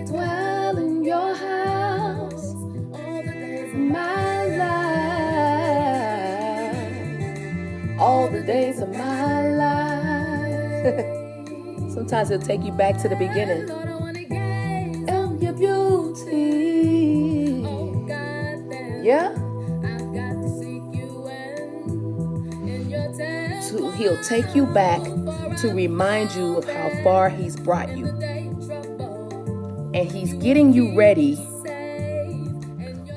Dwell in your house all the days of my life. All the days of my life. Sometimes it'll take you back to the beginning. And your beauty. Yeah. So he'll take you back to remind you of how far he's brought you. And he's getting you ready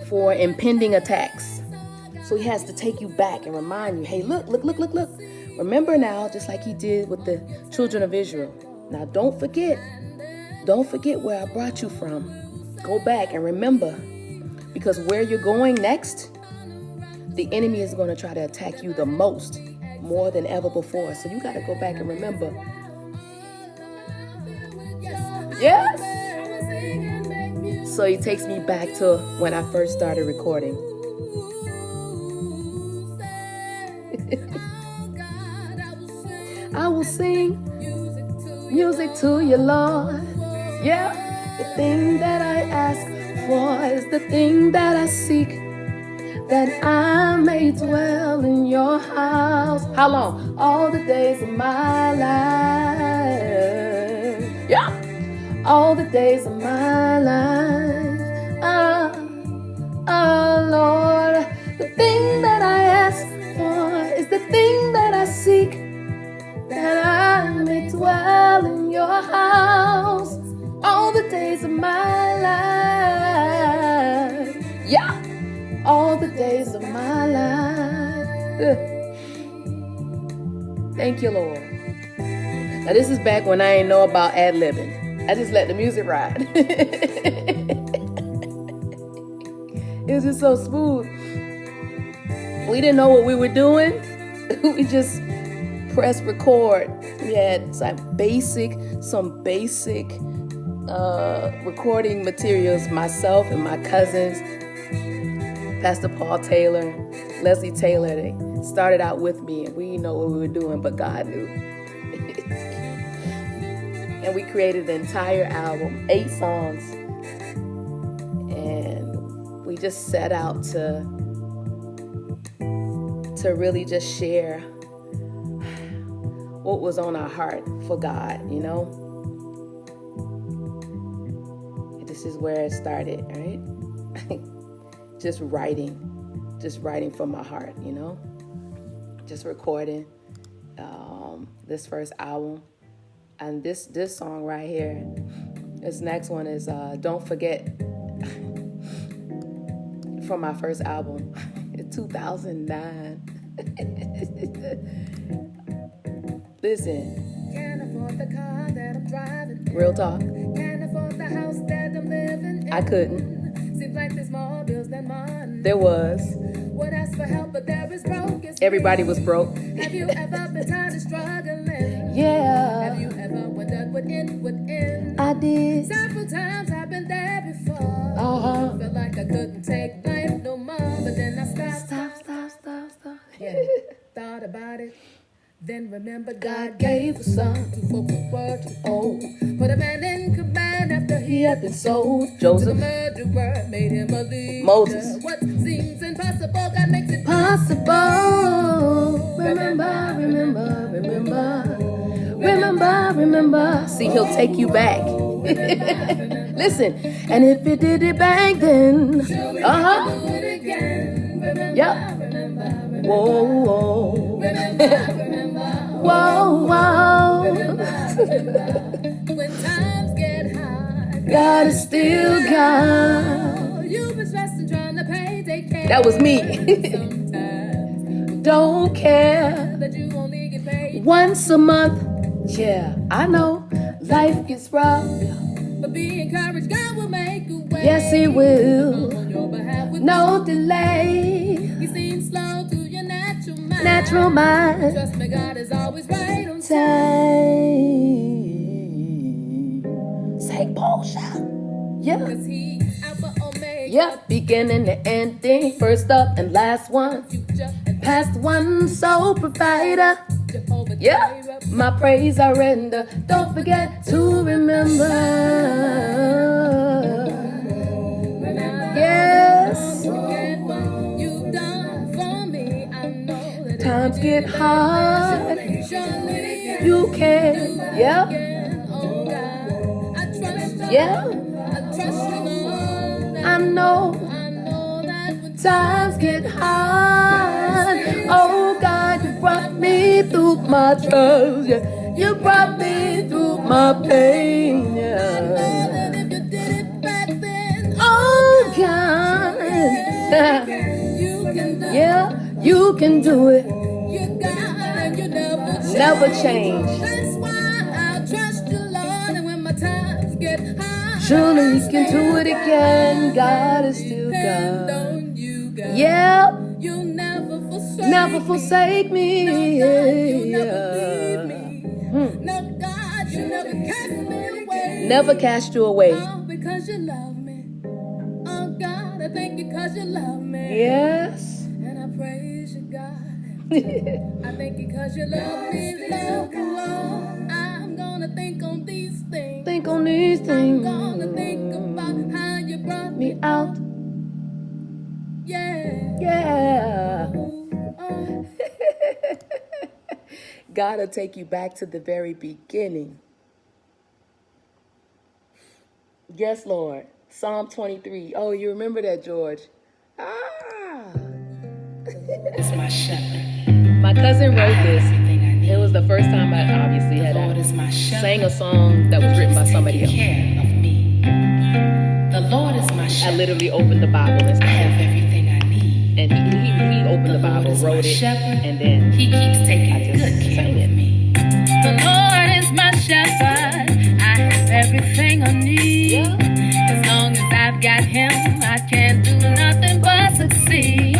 for impending attacks. So he has to take you back and remind you, hey, look. Remember now, just like he did with the children of Israel. Now don't forget where I brought you from. Go back and remember, because where you're going next, the enemy is going to try to attack you the most, more than ever before. So you got to go back and remember. Yes. So he takes me back to when I first started recording. I will sing music to you, Lord. Yeah. The thing that I ask for is the thing that I seek, that I may dwell in your house. How long? All the days of my life. Yeah. All the days of my life. Lord, the thing that I ask for is the thing that I seek, that I may dwell in your house all the days of my life. Yeah, all the days of my life. Thank you, Lord. Now this is back when I ain't know about ad-libbing. I just let the music ride. It was just so smooth. We didn't know what we were doing. We just press record. We had some basic recording materials. Myself and my cousins, Pastor Paul Taylor, Leslie Taylor, they started out with me, and we didn't know what we were doing, but God knew. And we created an entire album, 8 songs, and we just set out to really just share what was on our heart for God, you know? This is where it started, right? just writing from my heart, you know? Just recording this first album. And this song right here, this next one is Don't Forget, from my first album in 2009. Listen, can't afford the car that I'm driving. Real talk. Can't afford the house that I'm living in. I couldn't. Seems like there's more bills than money. There was. Would ask for help, but there is broke. Everybody was broke. Have you ever been tired of struggling? Yeah. Have you ever wondered what end would end? I did. Several times I've been there before. Felt like I couldn't take life no more, but then I stopped. Stop. Yeah. Thought about it. Then remember God gave a son to fulfill word to old. Put a man in command after he had been sold. Joseph, the murderer, made him a leader. Moses, what seems impossible, God makes it possible. Remember. See, he'll take you back. Listen, and if you did it back then, yep. Whoa. Whoa. When times get hard, God is still God. You've been stressing trying to pay, take care. That was me. Don't care that you only get paid once a month. Yeah, I know life gets rough, but be encouraged, God will make a way. Yes, He will. On your behalf with no delay. He seems slow to your natural mind. Trust me, God is always right on time. Say Porschia. Yeah. 'Cause He's Alpha Omega. Yep, beginning to ending, first up and last one, past one, sole provider. Yeah, my praise I render. Don't forget to remember. Yes. Times get hard. You can. Yeah. Yeah. I know that times get hard. Oh God, you brought me through my trials. Yeah. You brought me through my pain. Yeah. Oh God. Yeah, you can do it. Never change. Surely you can do it again. God is still God. Yeah. Never forsake me. Never cast you away. Because you love me. Oh God, I thank you because you love me. Yes. And I praise you, God. I thank you because you love me. Lord, I'm gonna think on these things. Think on these things. I'm gonna think about how you brought me out. Yeah. Yeah. God'll take you back to the very beginning. Yes, Lord. Psalm 23. Oh, you remember that, George? It's my shepherd. My cousin wrote this. It was the first time I obviously had sang a song that was written by somebody else. Care of me. The Lord is my shepherd. I literally opened the Bible and I have everything I need. And he opened the Bible, wrote it, and then he keeps taking good care of me. The Lord is my shepherd. I have everything I need. Yeah. As long as I've got him, I can't do nothing but succeed.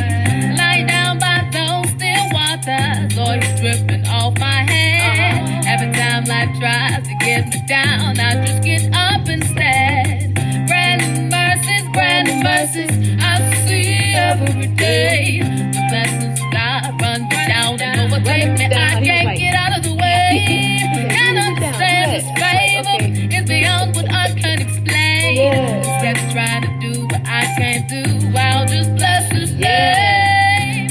Lie down by those still waters, Lord, he's dripping off my head. Every time life tries to get me down, I just get up instead. Brand new mercies, I see every day. The blessings of God run me down and overtake me. I can't get out of the way. Can't understand his favor. It's beyond what I can explain. Instead of trying to do what I can't do, I'll just bless his name.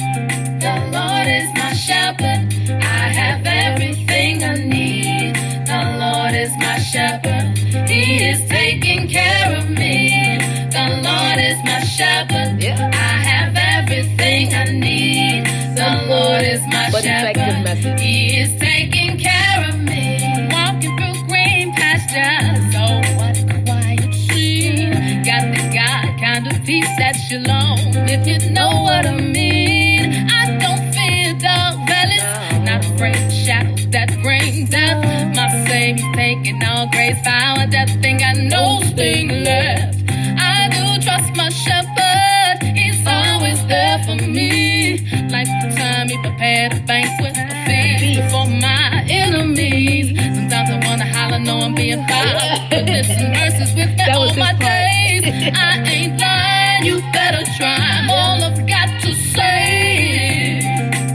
The Lord is my shepherd. I have everything I need. The Lord is my shepherd. He is taking care of me. The Lord is my shepherd. I have everything I need. The Lord is my shepherd. He is taking care of me. Walking through green pastures. Oh, what a quiet stream. Got the God kind of peace that's shalom. If you know what I mean. I don't fear dark valleys. Not afraid of shadows that bring death. My Savior's taking all grace, power, death. Ain't got no sting left. I do trust my shepherd. He's always there for me. Like the time he prepared a banquet, a feast before my enemies. Sometimes I wanna holler, know I'm being foul. Goodness and mercies with me all my days. I ain't lying, you better try. I'm all I've got to say.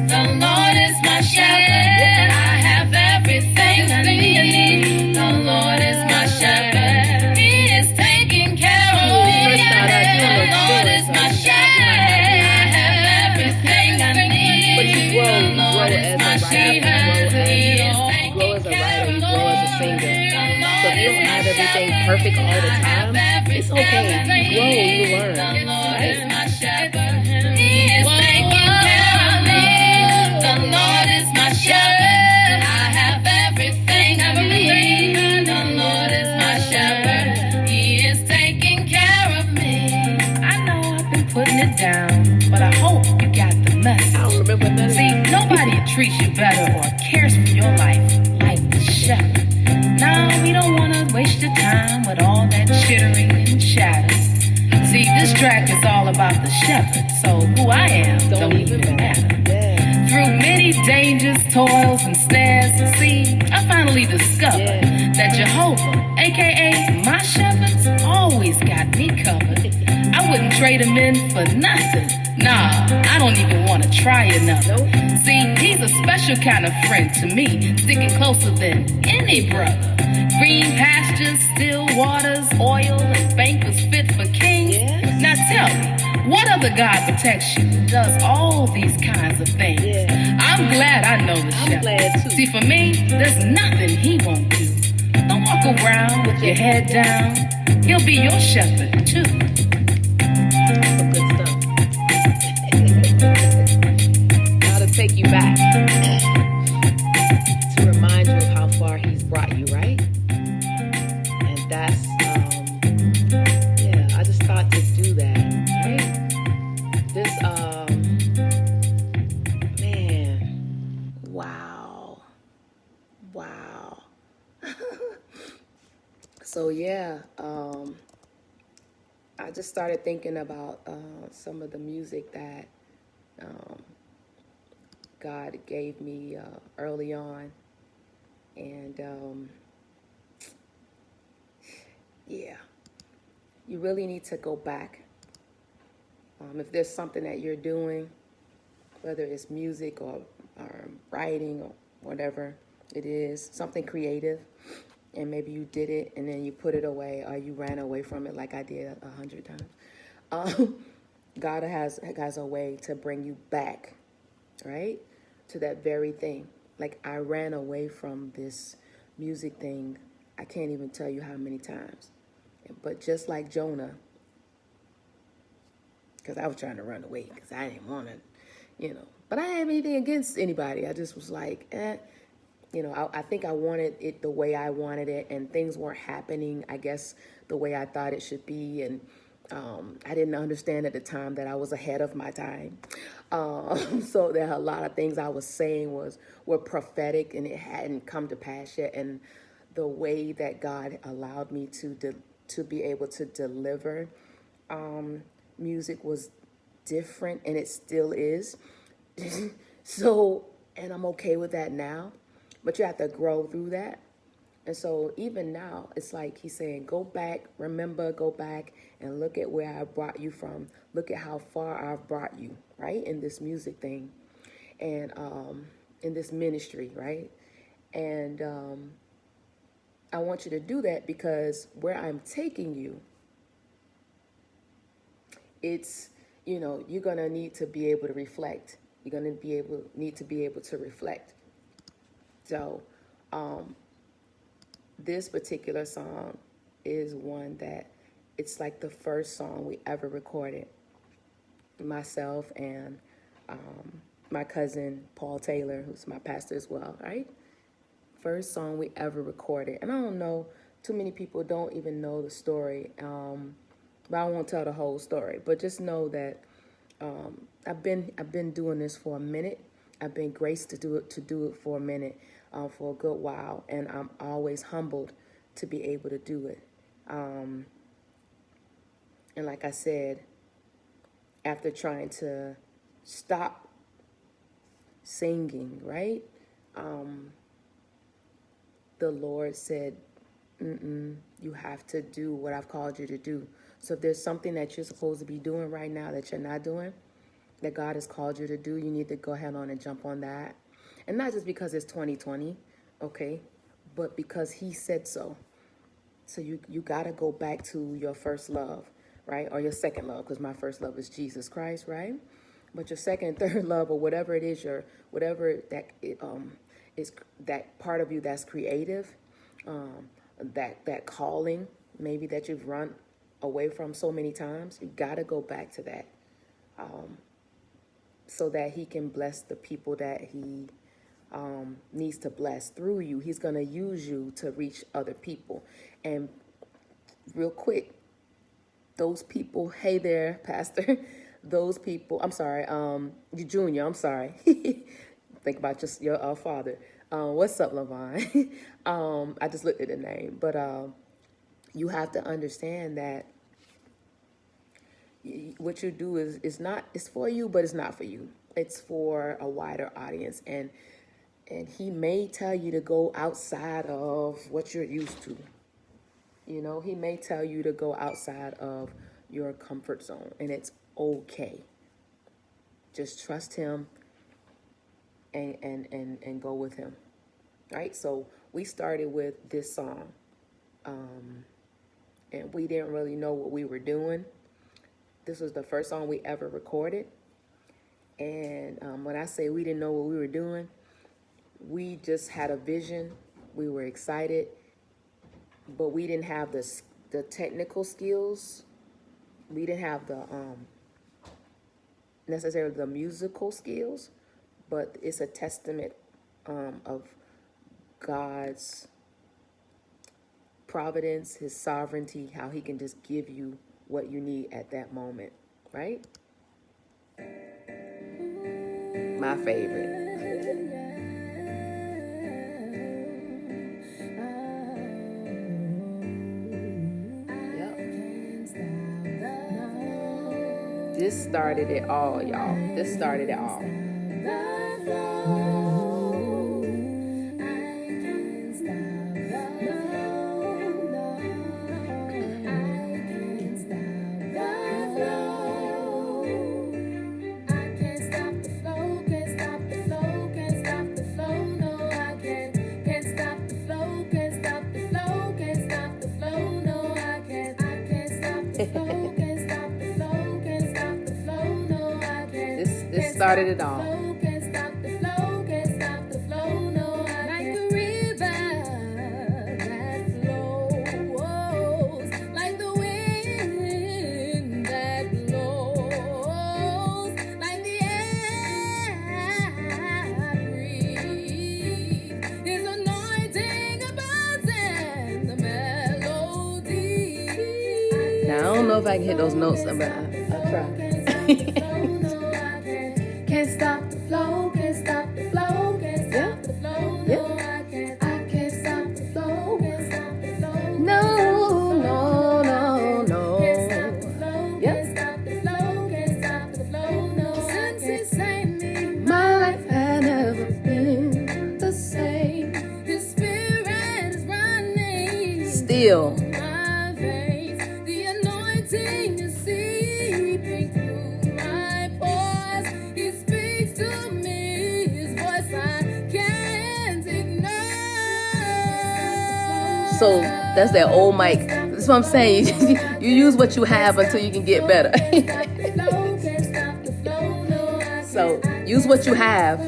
The Lord is my shepherd. I have everything I need. The Lord is my shepherd. He is taking care of me. The Lord is my shepherd. I have everything I need. The Lord is my shepherd. He is taking care of me. Grow as a singer. So if you don't have everything perfect all the time, it's okay. You grow, you learn. The Lord is my shepherd. He is taking care of me. The Lord is my shepherd. I have everything I need. The Lord is my shepherd. He is taking care of me. I know I've been putting it down, but I hope you got the message. I don't remember that. See, nobody treats you better or cares for your life like the shepherd. Now, we don't want to waste your time with all that chittering and chatter. See, this track is all about the shepherd, so who I am don't even matter. Through many dangers, toils, and snares, see, I finally discovered that Jehovah, a.k.a. my shepherd's, always got me covered. I wouldn't trade him in for nothing. Nah, I don't even want to try another. See, he's a special kind of friend to me, sticking closer than any brother. Green pastures, still waters, oil, and banquets fit for kings. Now tell me, what other God protects you, does all these kinds of things? I'm glad I know the shepherd. See, for me, there's nothing he won't do. Don't walk around with your head down. He'll be your shepherd, too. Some good stuff. Gotta take you back to remind you of how far he's brought you, right? And that's, I just thought to do that, right? This, man, wow. So I just started thinking about some of the music that God gave me early on. And you really need to go back. If there's something that you're doing, whether it's music or writing or whatever it is, something creative, and maybe you did it and then you put it away or you ran away from it like I did 100 times. God has a way to bring you back, right, to that very thing. Like I ran away from this music thing, I can't even tell you how many times. But just like Jonah, because I was trying to run away because I didn't want to, But I didn't have anything against anybody. I just was like, I think I wanted it the way I wanted it, and things weren't happening, I guess, the way I thought it should be. And I didn't understand at the time that I was ahead of my time. So there are a lot of things I was saying were prophetic, and it hadn't come to pass yet. And the way that God allowed me to be able to deliver music was different, and it still is. So, and I'm okay with that now. But you have to grow through that. And so even now, it's like he's saying, go back, remember, go back and look at where I brought you from. Look at how far I've brought you, right? In this music thing and in this ministry, right? And I want you to do that because where I'm taking you, it's, you're going to need to be able to reflect. You're going to need to be able to reflect. So, this particular song is one that it's like the first song we ever recorded. Myself and my cousin, Paul Taylor, who's my pastor as well, right? First song we ever recorded. And I don't know, too many people don't even know the story. But I won't tell the whole story. But just know that I've been doing this for a minute. I've been graced to do it for a minute, for a good while, and I'm always humbled to be able to do it. And like I said, after trying to stop singing, right? The Lord said, you have to do what I've called you to do. So if there's something that you're supposed to be doing right now that you're not doing, that God has called you to do, you need to go ahead on and jump on that. And not just because it's 2020, okay, but because he said so. So you got to go back to your first love, right? Or your second love, because my first love is Jesus Christ, right? But your second and third love, or whatever it is, whatever that is that part of you that's creative, that calling maybe that you've run away from so many times, you got to go back to that. So that he can bless the people that he needs to bless through you. He's going to use you to reach other people. And real quick, those people, hey there, Pastor, those people, I'm sorry, you Junior, I'm sorry. Think about just your father. What's up, Levon? I just looked at the name. But you have to understand that what you do is it's for you, but it's not for you. It's for a wider audience. And he may tell you to go outside of what you're used to. He may tell you to go outside of your comfort zone, and it's okay. Just trust him and go with him. Right? So we started with this song. And we didn't really know what we were doing. This was the first song we ever recorded. And when I say we didn't know what we were doing, we just had a vision. We were excited, but we didn't have the technical skills. We didn't have the necessarily the musical skills, but it's a testament of God's providence, his sovereignty, how he can just give you what you need at that moment, right? My favorite. Yep. This started it all, y'all. This started it all. This started it all. Now, I don't know if I can hit those notes, but I'll try. Can't stop the flow, can't stop the flow, can't stop the flow. No, I can't stop the flow, can't stop the flow. No. Can't stop the flow, can't stop the flow, can't stop the flow. No, since he saved me, my life had never been the same. His spirit is running still. So that's that old mic. That's what I'm saying. You use what you have until you can get better. So use what you have,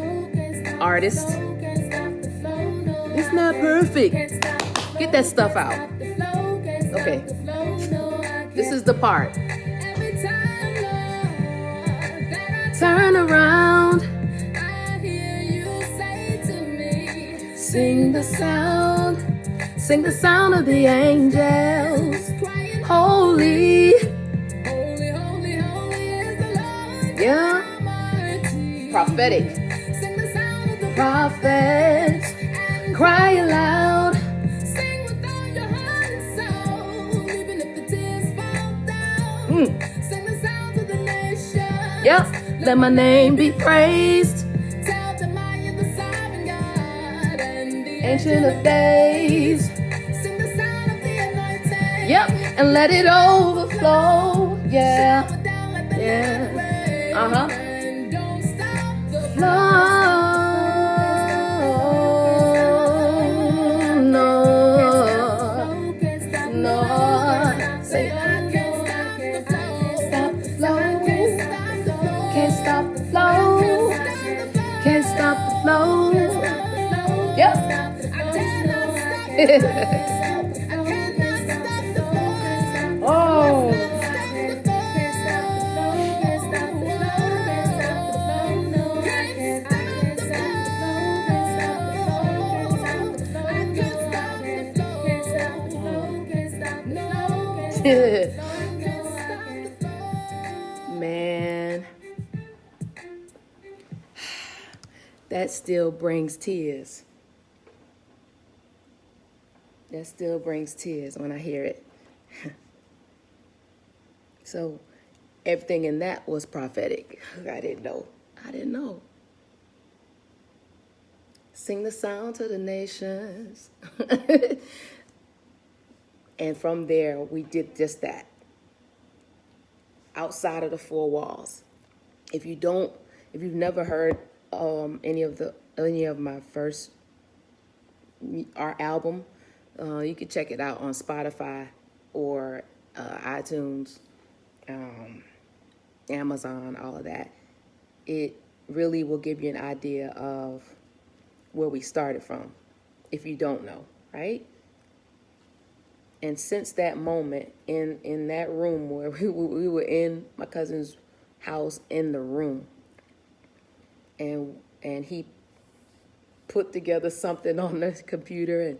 artist. It's not perfect. Get that stuff out. Okay. This is the part. Turn around. Sing the sound. Sing the sound of the angels. Holy, holy, holy, holy is the Lord. Yeah. Prophetic. Sing the sound of the prophets. Cry aloud. Sing with all your heart and soul. Even if the tears fall down. Sing the sound of the nation. Yeah. Let my name be praised. Tell them I am the sovereign God and the Ancient of Days. Sing the sound of the anointing. Yep, and let it overflow. Yeah. Yeah. Uh-huh. And don't stop the flow. No. No. Say I can't stop the flow. Can't stop the flow. Can't stop the flow. Yep. Oh. Man, that still brings tears. That still brings tears when I hear it. So everything in that was prophetic. I didn't know. Sing the sound to the nations. And from there, we did just that. outside of the four walls. If you've never heard any of my first our album, you can check it out on Spotify or iTunes, Amazon, all of that. It really will give you an idea of where we started from, if you don't know, right? And since that moment in that room where we were in my cousin's house in the room, and he put together something on the computer and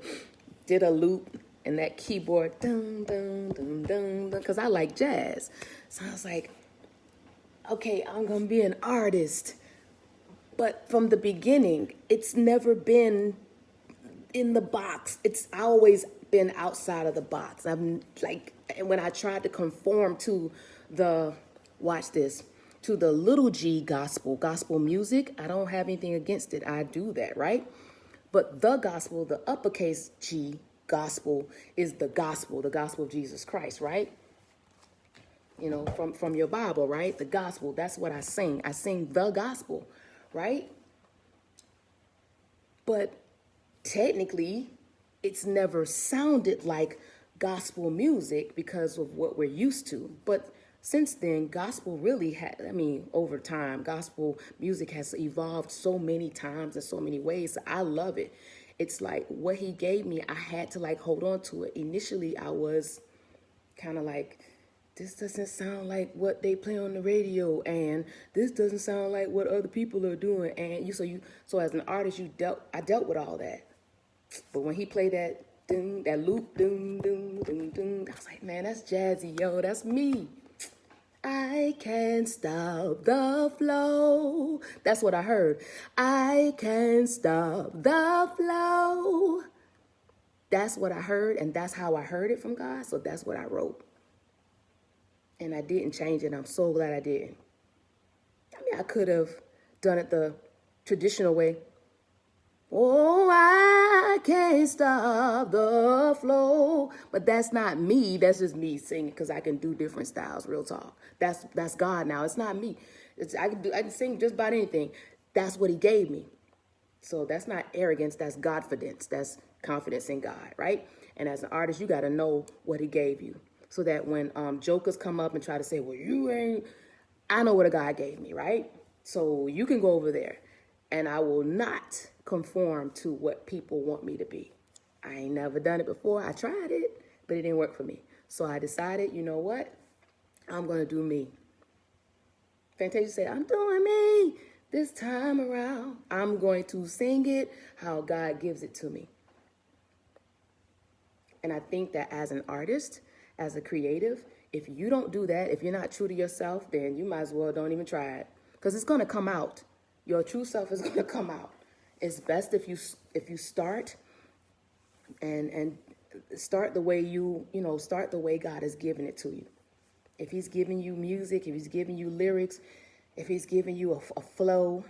did a loop, and that keyboard, dun, dun, dun, dun, dun, because I like jazz. So I was like, okay, I'm going to be an artist. But from the beginning, it's never been in the box. It's always been outside of the box. I'm like, when I tried to conform to the, watch this, to the little G gospel music, I don't have anything against it. I do that, right? But the gospel, the uppercase G gospel, is the gospel of Jesus Christ, right? You know, from your Bible, right? The gospel, that's what I sing. I sing the gospel, right? But technically, it's never sounded like gospel music because of what we're used to. But since then, gospel really over time, gospel music has evolved so many times in so many ways. I love it. It's like what he gave me, I had to like hold on to it. Initially, I was kind of like, this doesn't sound like what they play on the radio, and this doesn't sound like what other people are doing. And so as an artist, I dealt with all that. But when he played that ding, that loop, ding, ding, ding, ding, I was like, man, that's jazzy, yo, that's me. I can't stop the flow. That's what I heard. I can't stop the flow. That's what I heard, and that's how I heard it from God. So that's what I wrote. And I didn't change it. I'm so glad I didn't. I mean, I could have done it the traditional way. Oh, I can't stop the flow. But that's not me. That's just me singing, because I can do different styles, real talk. That's God now. It's not me. I can sing just about anything. That's what he gave me. So that's not arrogance. That's Godfidence. That's confidence in God, right? And as an artist, you got to know what he gave you. So that when jokers come up and try to say, well, you ain't, I know what a God gave me, right? So you can go over there, and I will not conform to what people want me to be. I ain't never done it before. I tried it, but it didn't work for me. So I decided, you know what? I'm going to do me. Fantasia said, I'm doing me this time around. I'm going to sing it how God gives it to me. And I think that as an artist, as a creative, if you don't do that, if you're not true to yourself, then you might as well don't even try it, because it's going to come out. Your true self is going to come out. It's best if you start and start the way start the way God has given it to you. If he's giving you music, if he's giving you lyrics, if he's giving you a flow,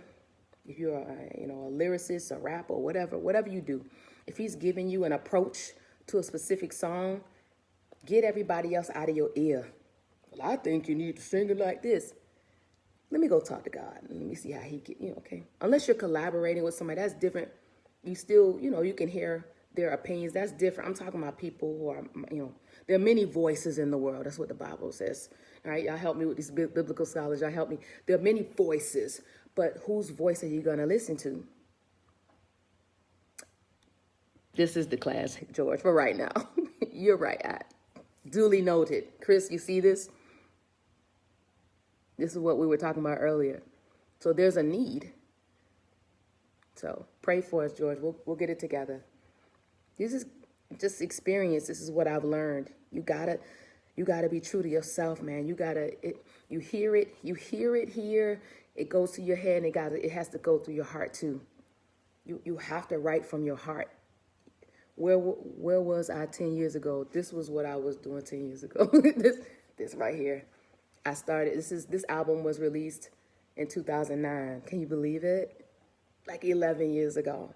if you're a lyricist, a rapper, whatever you do, if he's giving you an approach to a specific song, get everybody else out of your ear. Well, I think you need to sing it like this. Let me go talk to God and let me see how he get, okay. Unless you're collaborating with somebody, that's different. You still, you can hear their opinions. That's different. I'm talking about people who are, there are many voices in the world. That's what the Bible says. All right, y'all help me with these biblical scholars. Y'all help me. There are many voices, but whose voice are you going to listen to? This is the class, George, for right now. You're right. Duly noted. Chris, you see this? This is what we were talking about earlier. So there's a need. So pray for us, George. We'll get it together. This is just experience. This is what I've learned. You gotta be true to yourself, man. You hear it here. It goes to your head, and it has to go through your heart too. You have to write from your heart. Where was I 10 years ago? This was what I was doing 10 years ago. this right here. I started, this album was released in 2009. Can you believe it? Like 11 years ago.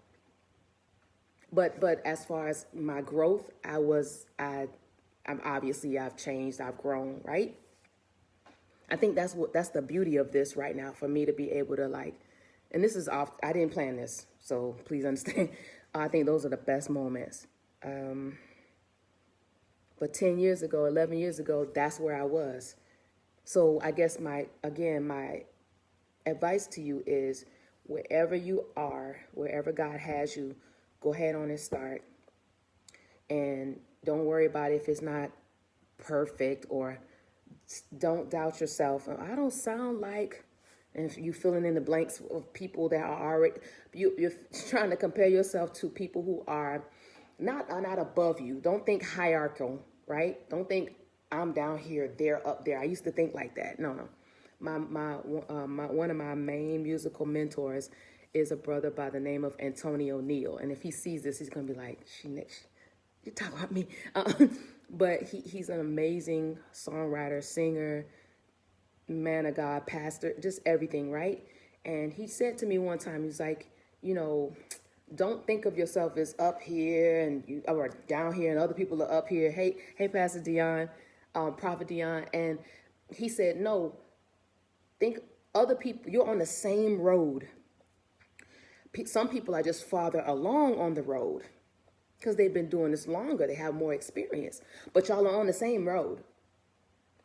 But as far as my growth, I've changed, I've grown, right? I think that's the beauty of this right now, for me to be able to like, and this is off, I didn't plan this, so please understand. I think those are the best moments. But 10 years ago, 11 years ago, that's where I was. So I guess my advice to you is, wherever you are, wherever God has you, go ahead on and start. And don't worry about if it's not perfect, or don't doubt yourself. I don't sound like, and if you filling in the blanks of people that are already, you're trying to compare yourself to people who are not above you. Don't think hierarchical, right? Don't think I'm down here, they're up there. I used to think like that. No. One of my main musical mentors is a brother by the name of Antonio Neal. And if he sees this, he's going to be like, you talking about me? But he's an amazing songwriter, singer, man of God, pastor, just everything, right? And he said to me one time, he's like, don't think of yourself as up here and or down here and other people are up here. Hey, Pastor Dion, Prophet Dion. And he said, no, think other people, you're on the same road. Some people are just farther along on the road because they've been doing this longer. They have more experience, but y'all are on the same road.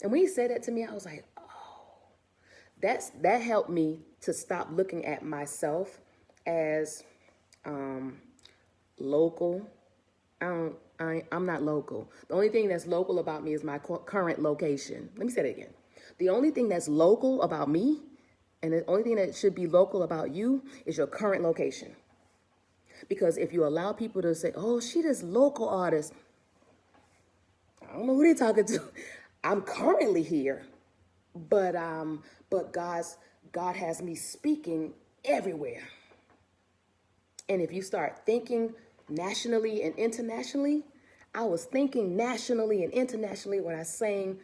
And when he said that to me, I was like, oh, that helped me to stop looking at myself as local. I'm not local. The only thing that's local about me is my current location. Let me say that again. The only thing that's local about me, and the only thing that should be local about you, is your current location. Because if you allow people to say, oh, she this local artist, I don't know who they're talking to. I'm currently here, but God has me speaking everywhere. And if you start thinking nationally and internationally, I was thinking nationally and internationally when I sang,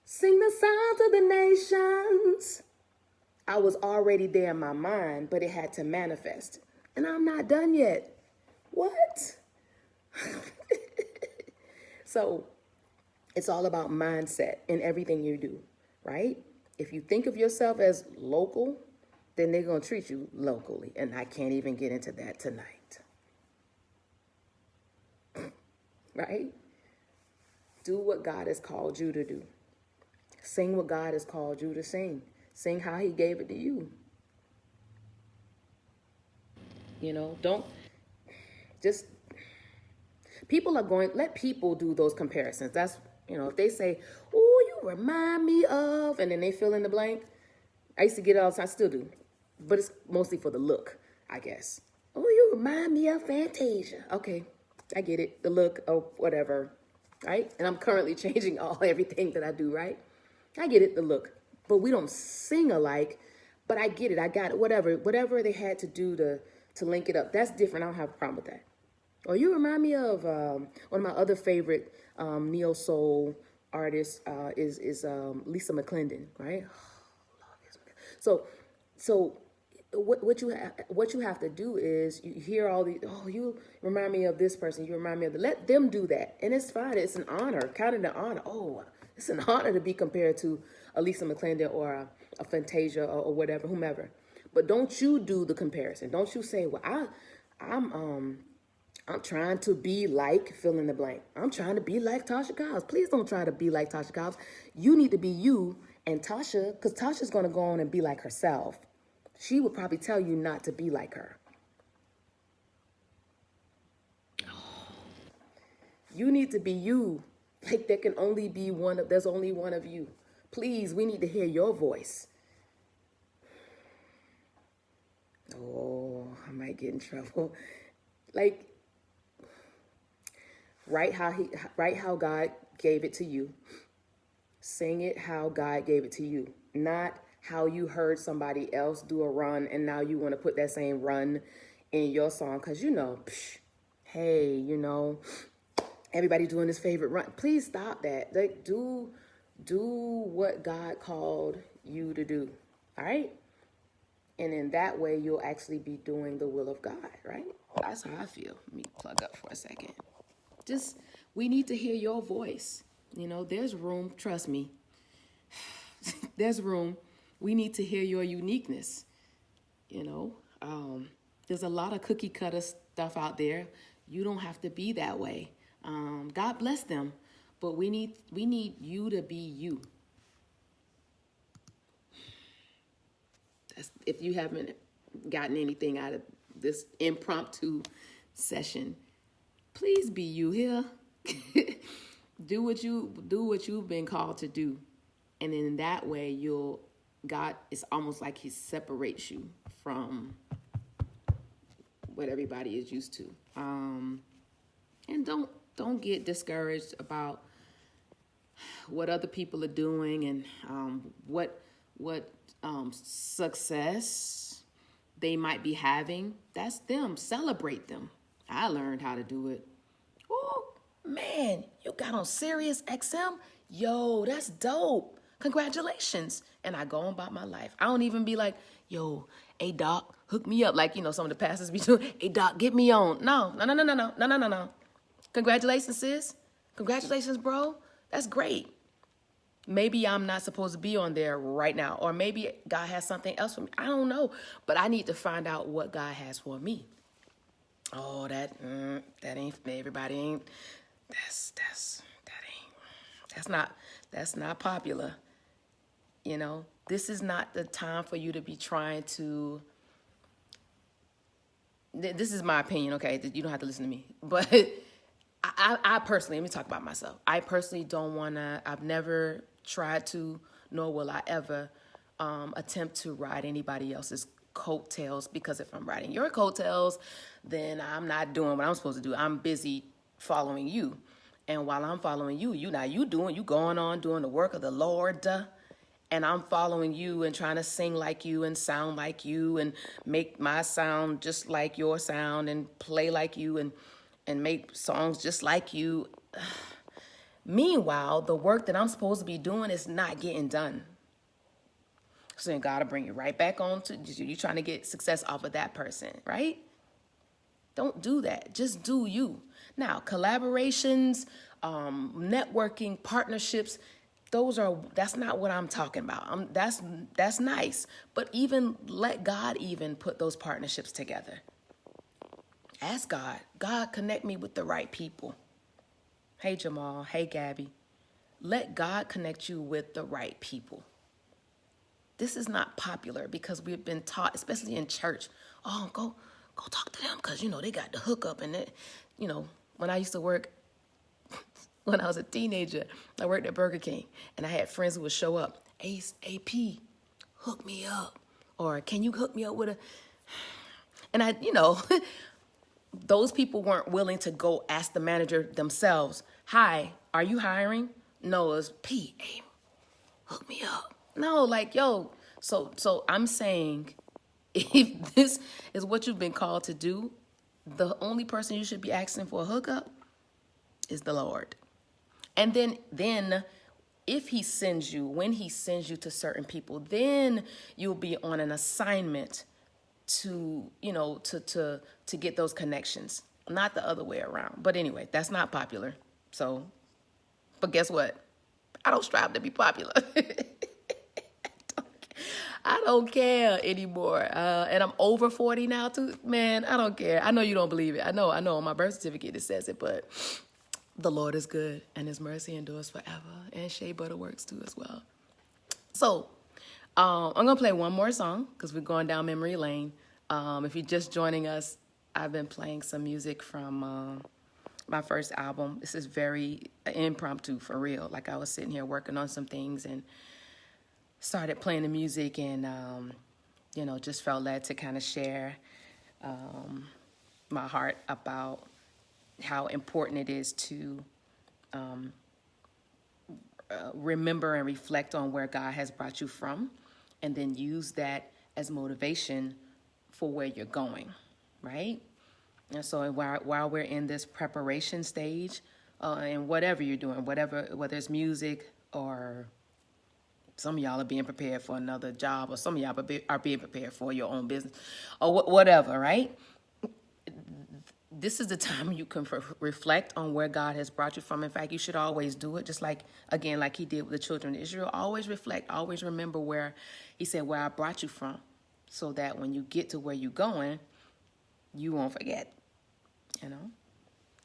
sing the sound of the nations. I was already there in my mind, but it had to manifest. And I'm not done yet. What? So it's all about mindset in everything you do, right? If you think of yourself as local, then they're going to treat you locally. And I can't even get into that tonight. Right? Do what God has called you to do. Sing what God has called you to sing. Sing how he gave it to you. Don't just, let people do those comparisons. That's, if they say, oh, you remind me of, and then they fill in the blank. I used to get it all the time, I still do. But it's mostly for the look, I guess. Oh, you remind me of Fantasia. Okay, I get it. The look of whatever, right? And I'm currently changing everything that I do, right? I get it, the look. But we don't sing alike, but I get it. I got it, whatever they had to do to link it up. That's different. I don't have a problem with that. Or you remind me of one of my other favorite neo soul artists is Lisa McClendon, right? So what you have to do is you hear all these. Oh, you remind me of this person. You remind me of let them do that, and it's fine. It's an honor. Count it an honor. Oh, it's an honor to be compared to a Lisa McClendon or a Fantasia or whatever, whomever. But don't you do the comparison. Don't you say, well, I'm trying to be like fill in the blank. I'm trying to be like Tasha Cobbs. Please don't try to be like Tasha Cobbs. You need to be you and Tasha, because Tasha's going to go on and be like herself. She would probably tell you not to be like her. You need to be you. Like there can only be there's only one of you. Please, we need to hear your voice. Oh, I might get in trouble. Like, write how God gave it to you. Sing it how God gave it to you. Not how you heard somebody else do a run and now you want to put that same run in your song. Because, hey, everybody doing this favorite run. Please stop that. Like, do what God called you to do. All right? And in that way, you'll actually be doing the will of God, right? That's how I feel. Let me plug up for a second. We need to hear your voice. There's room, trust me. There's room. We need to hear your uniqueness. There's a lot of cookie cutter stuff out there. You don't have to be that way. God bless them, but we need you to be you. If you haven't gotten anything out of this impromptu session, please be you here. do what you've been called to do, and in that way, God, it's almost like He separates you from what everybody is used to. And don't get discouraged about what other people are doing and what success they might be having. That's them. Celebrate them. I learned how to do it. Oh man, you got on Sirius XM? Yo, that's dope. Congratulations. And I go on about my life. I don't even be like, yo, hey doc, hook me up. Like, some of the pastors be doing, hey doc, get me on. No. Congratulations, sis. Congratulations, bro. That's great. Maybe I'm not supposed to be on there right now, or maybe God has something else for me. I don't know, but I need to find out what God has for me. Oh, that ain't everybody ain't. That's not popular. This is not the time for you to be trying to. This is my opinion, okay? You don't have to listen to me, but I personally, let me talk about myself. I personally don't want to. I've never tried to, nor will I ever attempt to ride anybody else's coattails, because if I'm riding your coattails, then I'm not doing what I'm supposed to do. I'm busy following you. And while I'm following you, you going on doing the work of the Lord, and I'm following you and trying to sing like you and sound like you and make my sound just like your sound and play like you and make songs just like you. Meanwhile, the work that I'm supposed to be doing is not getting done. So then God will bring you right back on to you trying to get success off of that person, right? Don't do that. Just do you. Now, collaborations, networking, partnerships, that's not what I'm talking about. That's nice. But even let God even put those partnerships together. Ask God. God, connect me with the right people. Hey, Jamal. Hey, Gabby. Let God connect you with the right people. This is not popular because we've been taught, especially in church, go talk to them because, they got the hookup. And it, when I used to work, when I was a teenager, I worked at Burger King, and I had friends who would show up. Ace, AP, hook me up. Or can you hook me up with a... And I, those people weren't willing to go ask the manager themselves, hi, are you hiring? No, it was P, hey, hook me up. No, like, yo, so I'm saying, if this is what you've been called to do, the only person you should be asking for a hookup is the Lord. And then if he sends you, when he sends you to certain people, then you'll be on an assignment to get those connections, not the other way around. But anyway, that's not popular. So, but guess what? I don't strive to be popular. I don't care anymore. And I'm over 40 now too. Man, I don't care. I know you don't believe it. I know on my birth certificate it says it, but the Lord is good and his mercy endures forever. And Shea Butter works too as well. So I'm going to play one more song because we're going down memory lane. If you're just joining us, I've been playing some music from my first album. This is very impromptu, for real. Like, I was sitting here working on some things and started playing the music and, just felt led to kind of share my heart about how important it is to remember and reflect on where God has brought you from, and then use that as motivation for where you're going, right? And so while we're in this preparation stage, and whatever you're doing, whether it's music, or some of y'all are being prepared for another job, or some of y'all are being prepared for your own business, or whatever, right? this is the time you can reflect on where God has brought you from. In fact, you should always do it, just like, again, like he did with the children of Israel. Always reflect, always remember where he said, where I brought you from, so that when you get to where you're going, you won't forget, you know?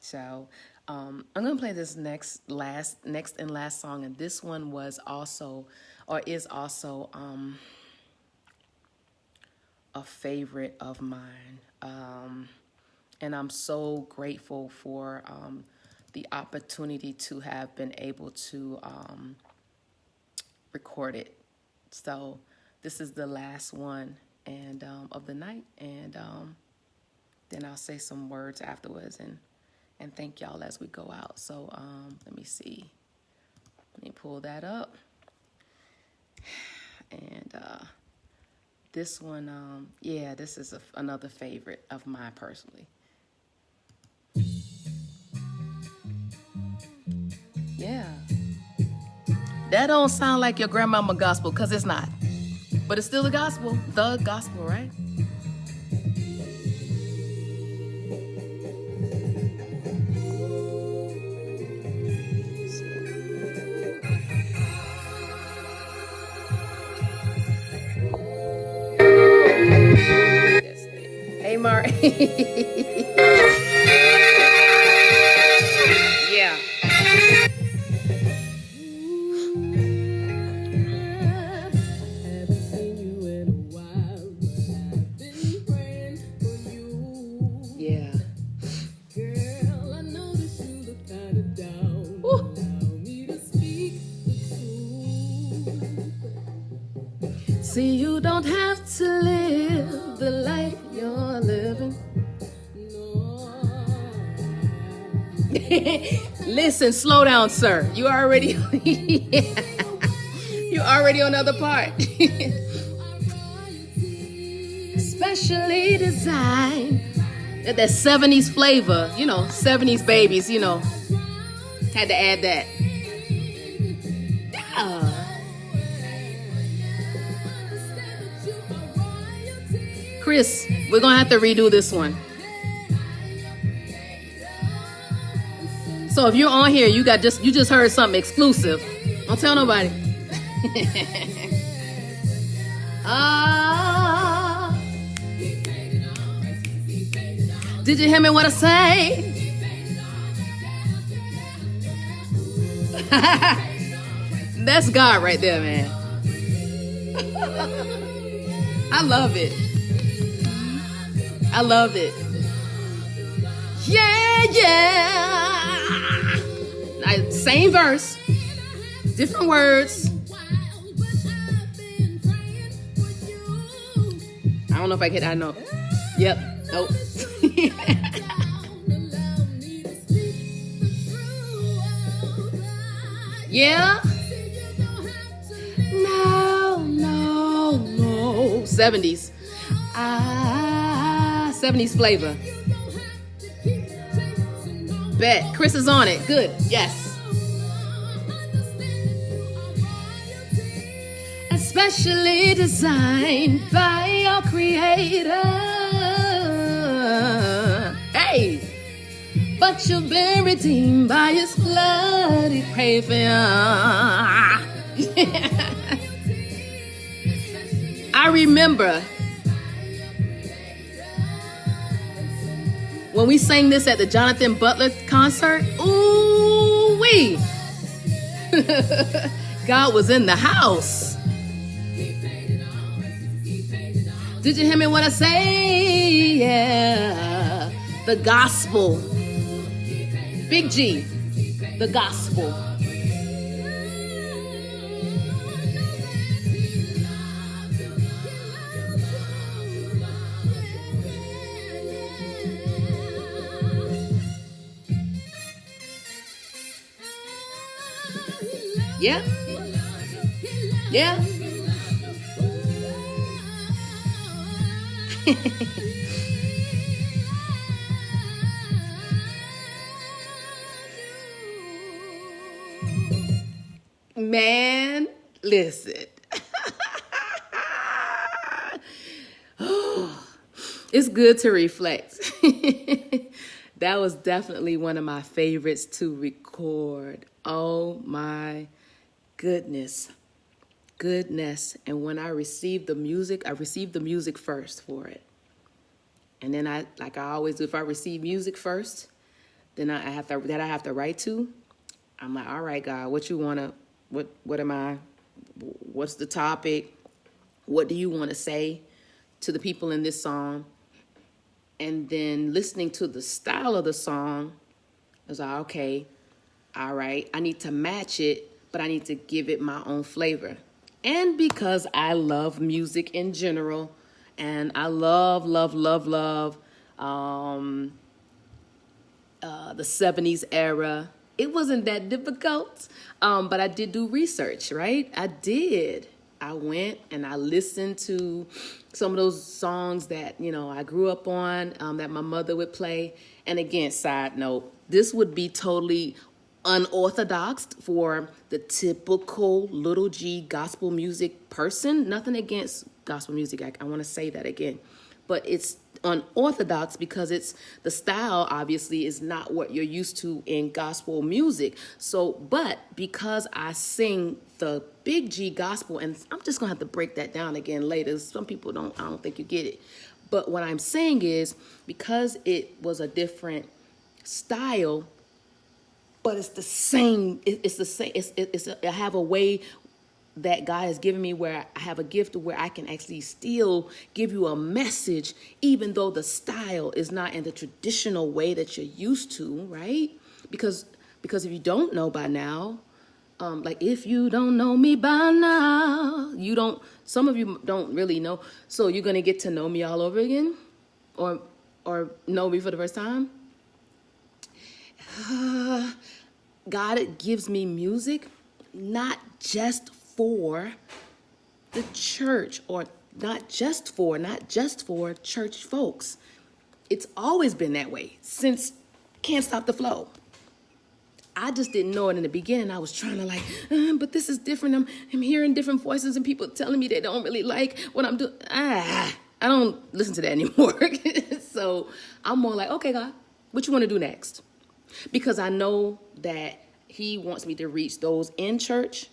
So I'm going to play this next and last song. And this one was also, or is also a favorite of mine. And I'm so grateful for the opportunity to have been able to record it. So this is the last one and of the night. And then I'll say some words afterwards and thank y'all as we go out. So let me see. Let me pull that up. And this one, yeah, this is another favorite of mine personally. Yeah. That don't sound like your grandmama gospel, because it's not. But it's still the gospel, right? Hey, Mark. Yeah. Yeah. Girl, I noticed you look kind of down. Allow me to speak the truth. See, you don't have to live the life you're living. Listen, slow down, sir. You already you already on the other part. Specially designed. That 70s flavor, you know, 70s babies, you know. Had to add that. Chris, we're gonna have to redo this one. So if you're on here, you just heard something exclusive. Don't tell nobody. Did you hear me what I say? That's God right there, man. I love it. I love it. Yeah, yeah. Same verse, different words. I don't know if I can. I know. Yep. Nope. Yeah. No. 70s. 70s flavor. Bet. Chris is on it. Good. Yes. Especially designed by your creator. Hey. But you've been redeemed by his blood. He paid for you. I remember when we sang this at the Jonathan Butler concert. Ooh-wee. God was in the house. Did you hear me what I say? Yeah. The gospel. Big G. The gospel. Yeah. Yeah. Man, listen. It's good to reflect. That was definitely one of my favorites to record. Oh my goodness. And when I received the music first for it. And then I always do, if I receive music first, then I have to write to. I'm like, all right, God, what's the topic? What do you want to say to the people in this song? And then listening to the style of the song, I was like, okay, all right, I need to match it, but I need to give it my own flavor. And because I love music in general, and I love the 70s era, it wasn't that difficult, but I did do research, right? I went and I listened to some of those songs that, I grew up on, that my mother would play. And again, side note, this would be totally unorthodox for the typical little G gospel music person. Nothing against gospel music. I want to say that again. But it's unorthodox because the style obviously is not what you're used to in gospel music. So, but because I sing the big G gospel, and I'm just gonna have to break that down again later. Some people I don't think you get it. But what I'm saying is, because it was a different style, but it's the same. It's the same. I have a way that God has given me where I have a gift where I can actually still give you a message, even though the style is not in the traditional way that you're used to, right? Because if you don't know by now, if you don't know me by now, some of you don't really know. So you're going to get to know me all over again or know me for the first time. God gives me music, not just for the church, or not just for church folks. It's always been that way since Can't Stop the Flow. I just didn't know it in the beginning. I was trying to but this is different. I'm hearing different voices and people telling me they don't really like what I'm doing. I don't listen to that anymore. So I'm more like, okay, God, what you want to do next? Because I know that he wants me to reach those in church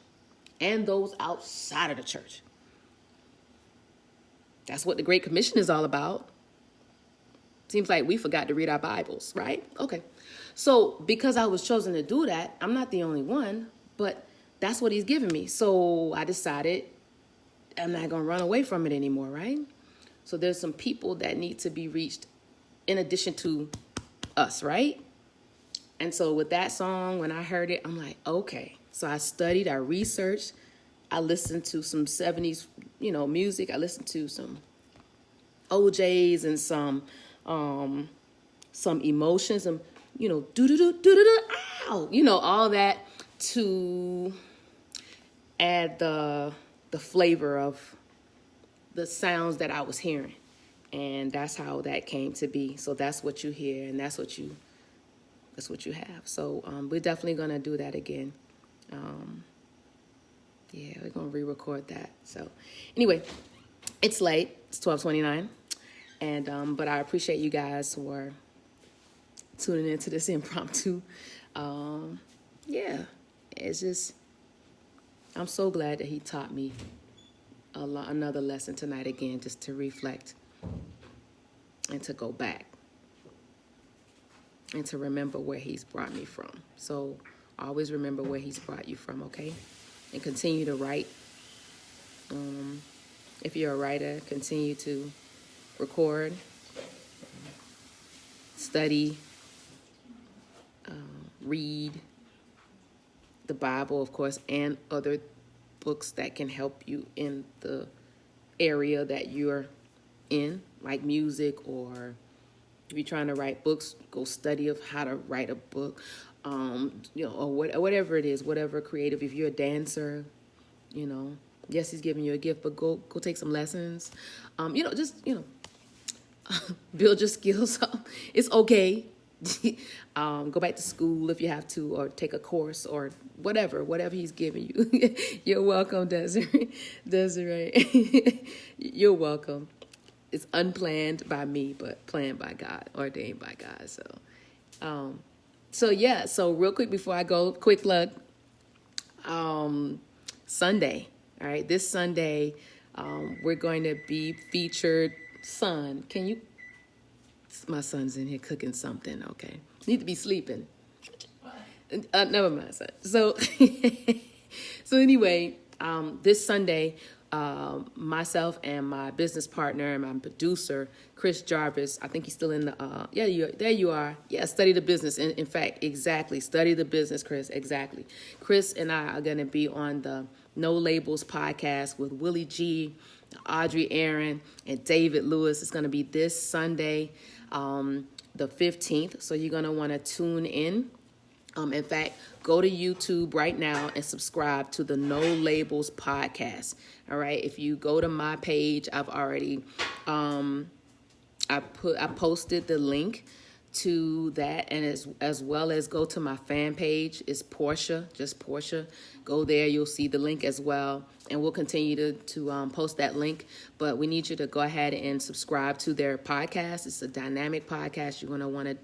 and those outside of the church. That's what the Great Commission is all about. Seems like we forgot to read our Bibles, right? Okay. So because I was chosen to do that, I'm not the only one, but that's what he's given me. So I decided I'm not going to run away from it anymore, right? So there's some people that need to be reached in addition to us, right? And so with that song, when I heard it, I'm like, okay. So I studied, I researched, I listened to some 70s, music. I listened to some OJs and some emotions, some, do-do-do, ow, all that to add the flavor of the sounds that I was hearing. And that's how that came to be. So that's what you hear, and that's what you have. So we're definitely going to do that again. We're going to re-record that. So anyway, it's late. It's 12:29. And but I appreciate you guys for tuning into this impromptu. It's just, I'm so glad that he taught me another lesson tonight again, just to reflect and to go back and to remember where he's brought me from. So always remember where he's brought you from, okay? And continue to write. If you're a writer, continue to record, study, read the Bible, of course, and other books that can help you in the area that you're in, like music, or if you're trying to write books, go study of how to write a book, or whatever it is, whatever creative. If you're a dancer, yes, he's giving you a gift, but go take some lessons. Build your skills up. It's okay. Go back to school if you have to, or take a course, or whatever he's giving you. You're welcome, Desiree. You're welcome. It's unplanned by me, but planned by God, ordained by God. So So real quick before I go, quick plug. Sunday, all right, this Sunday, we're going to be featured. Son, can you? My son's in here cooking something. Okay, need to be sleeping. Never mind, son. So, so anyway, this Sunday, myself and my business partner and my producer, Chris Jarvis, I think he's still in the, there you are. Yeah, study the business. In fact, exactly. Study the business, Chris. Exactly. Chris and I are going to be on the No Labels podcast with Willie G, Audrey Aaron, and David Lewis. It's going to be this Sunday, the 15th. So you're going to want to tune in. In fact, go to YouTube right now and subscribe to the No Labels podcast. All right. If you go to my page, I've already, I posted the link to that, and as well as go to my fan page. It's Porschia, just Porschia. Go there, you'll see the link as well, and we'll continue to post that link. But we need you to go ahead and subscribe to their podcast. It's a dynamic podcast. You're going to want to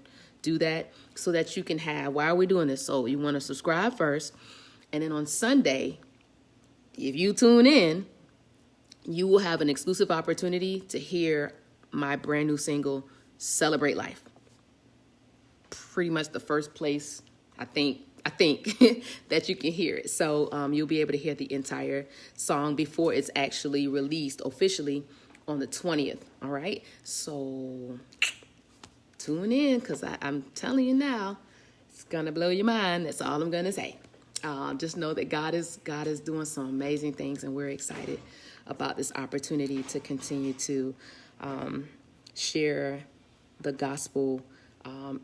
do that so that you can have, why are we doing this? So you want to subscribe first, and then on Sunday, if you tune in, you will have an exclusive opportunity to hear my brand new single, Celebrate Life. Pretty much the first place, I think that you can hear it. So you'll be able to hear the entire song before it's actually released officially on the 20th. All right. So tune in, because I'm telling you now, it's going to blow your mind. That's all I'm going to say. Just know that God is doing some amazing things, and we're excited about this opportunity to continue to share the gospel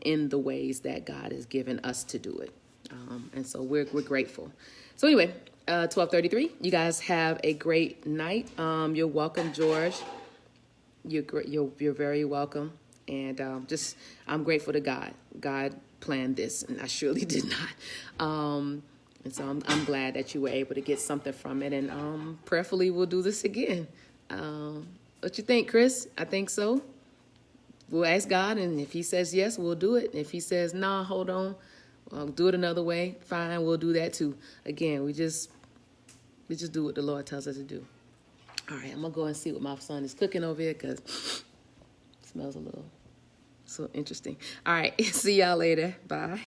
in the ways that God has given us to do it. And so we're grateful. So anyway, 12:33, you guys have a great night. You're welcome, George. You're very welcome. And I'm grateful to God. God planned this, and I surely did not. And so I'm glad that you were able to get something from it. And prayerfully, we'll do this again. What you think, Chris? I think so. We'll ask God, and if he says yes, we'll do it. And if he says, nah, hold on, do it another way, fine, we'll do that too. Again, we just do what the Lord tells us to do. All right, I'm going to go and see what my son is cooking over here, because it smells a little so interesting. All right, see y'all later. Bye.